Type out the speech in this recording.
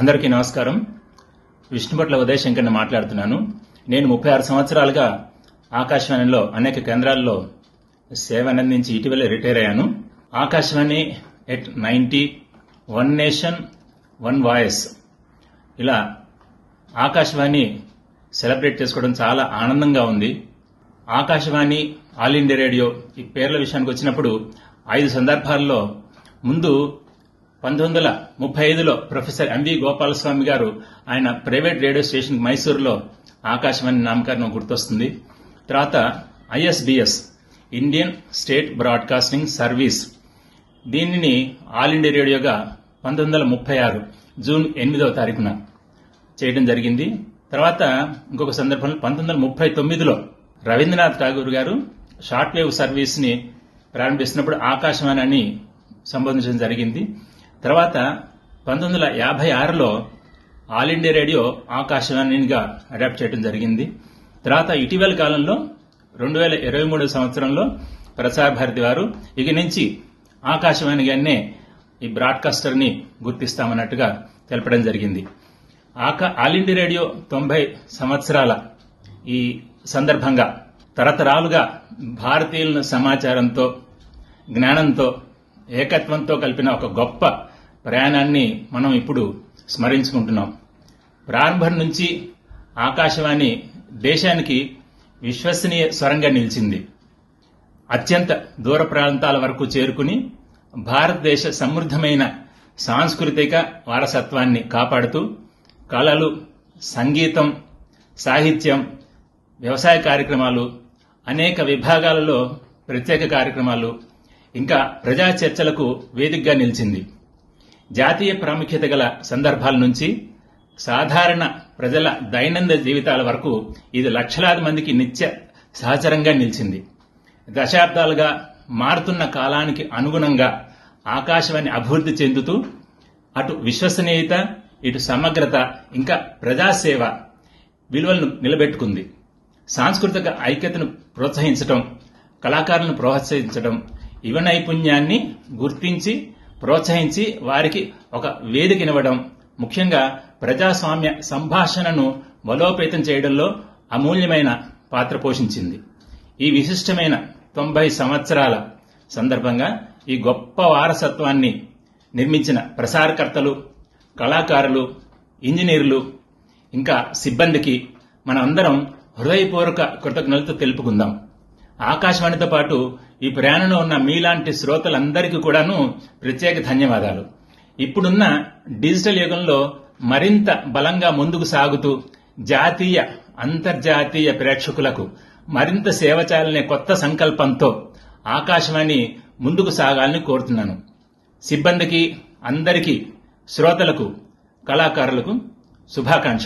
అందరికీ నమస్కారం. విష్ణుపట్ల ఉదయశంకర్ని మాట్లాడుతున్నాను. నేను 36 సంవత్సరాలుగా ఆకాశవాణిలో అనేక కేంద్రాల్లో సేవనందించి ఇటీవలే రిటైర్ అయ్యాను. Akashvani at 90, one nation one voice, ఇలా ఆకాశవాణి సెలబ్రేట్ చేసుకోవడం చాలా ఆనందంగా ఉంది. ఆకాశవాణి, ఆల్ ఇండియా రేడియో ఈ పేర్ల విషయానికి వచ్చినప్పుడు 5 సందర్భాల్లో ముందు 1935లో ప్రొఫెసర్ ఎంవి గోపాలస్వామి గారు ఆయన ప్రైవేట్ రేడియో స్టేషన్ మైసూరులో ఆకాశవాణి నామకరణం గుర్తొస్తుంది. తర్వాత ISBS, Indian state broadcasting service, దీనిని ఆల్ ఇండియా రేడియోగా 1936 జూన్ 8వ తారీఖున చేయడం జరిగింది. తర్వాత ఇంకొక సందర్భంలో 1939లో రవీంద్రనాథ్ ఠాగూర్ గారు షార్ట్ వేవ్ సర్వీస్ ని ప్రారంభిస్తున్నప్పుడు ఆకాశవాణి అని సంబోధించడం జరిగింది. తర్వాత 1956లో ఆల్ ఇండియా రేడియో ఆకాశవాణిగా అడాప్ట్ చేయడం జరిగింది. తర్వాత ఇటీవల కాలంలో 2023 సంవత్సరంలో ప్రసార భారతి వారు ఇక నుంచి ఆకాశవాణిగానే ఈ బ్రాడ్కాస్టర్ ని గుర్తిస్తామన్నట్టుగా తెలపడం జరిగింది. ఆల్ ఇండియా రేడియో 90 సంవత్సరాల ఈ సందర్భంగా తరతరాలుగా భారతీయుల సమాచారంతో, జ్ఞానంతో, ఏకత్వంతో కలిపిన ఒక గొప్ప ప్రయాణాన్ని మనం ఇప్పుడు స్మరించుకుంటున్నాం. ప్రారంభం నుంచి ఆకాశవాణి దేశానికి విశ్వసనీయ స్వరంగా నిలిచింది. అత్యంత దూర ప్రాంతాల వరకు చేరుకుని భారతదేశ సమృద్ధమైన సాంస్కృతిక వారసత్వాన్ని కాపాడుతూ కళలు, సంగీతం, సాహిత్యం, వ్యవసాయ కార్యక్రమాలు, అనేక విభాగాలలో ప్రత్యేక కార్యక్రమాలు, ఇంకా ప్రజా చర్చలకు వేదికగా నిలిచింది. జాతీయ ప్రాముఖ్యత గల సందర్భాల నుంచి సాధారణ ప్రజల దైనందిన జీవితాల వరకు ఇది లక్షలాది మందికి నిత్య సహచరంగా నిలిచింది. దశాబ్దాలుగా మారుతున్న కాలానికి అనుగుణంగా ఆకాశవాణి అభివృద్ధి చెందుతూ అటు విశ్వసనీయత, ఇటు సమగ్రత, ఇంకా ప్రజాసేవ విలువలను నిలబెట్టుకుంది. సాంస్కృతిక ఐక్యతను ప్రోత్సహించడం, కళాకారులను ప్రోత్సహించడం, యువ నైపుణ్యాన్ని గుర్తించి ప్రోత్సహించి వారికి ఒక వేదికనివ్వడం, ముఖ్యంగా ప్రజాస్వామ్య సంభాషణను బలోపేతం చేయడంలో అమూల్యమైన పాత్ర పోషించింది. ఈ విశిష్టమైన 90 సంవత్సరాల సందర్భంగా ఈ గొప్ప వారసత్వాన్ని నిర్మించిన ప్రసారకర్తలు, కళాకారులు, ఇంజనీర్లు, ఇంకా సిబ్బందికి మనమందరం హృదయపూర్వక కృతజ్ఞతలు తెలుపుకుందాం. ఆకాశవాణితో పాటు ఈ ప్రయాణంలో ఉన్న మీలాంటి శ్రోతలందరికీ కూడాను ప్రత్యేక ధన్యవాదాలు. ఇప్పుడున్న డిజిటల్ యుగంలో మరింత బలంగా ముందుకు సాగుతూ జాతీయ, అంతర్జాతీయ ప్రేక్షకులకు మరింత సేవ చేయాలనే కొత్త సంకల్పంతో ఆకాశవాణి ముందుకు సాగాలని కోరుతున్నాను. సిబ్బందికి, అందరికీ, శ్రోతలకు, కళాకారులకు శుభాకాంక్షలు.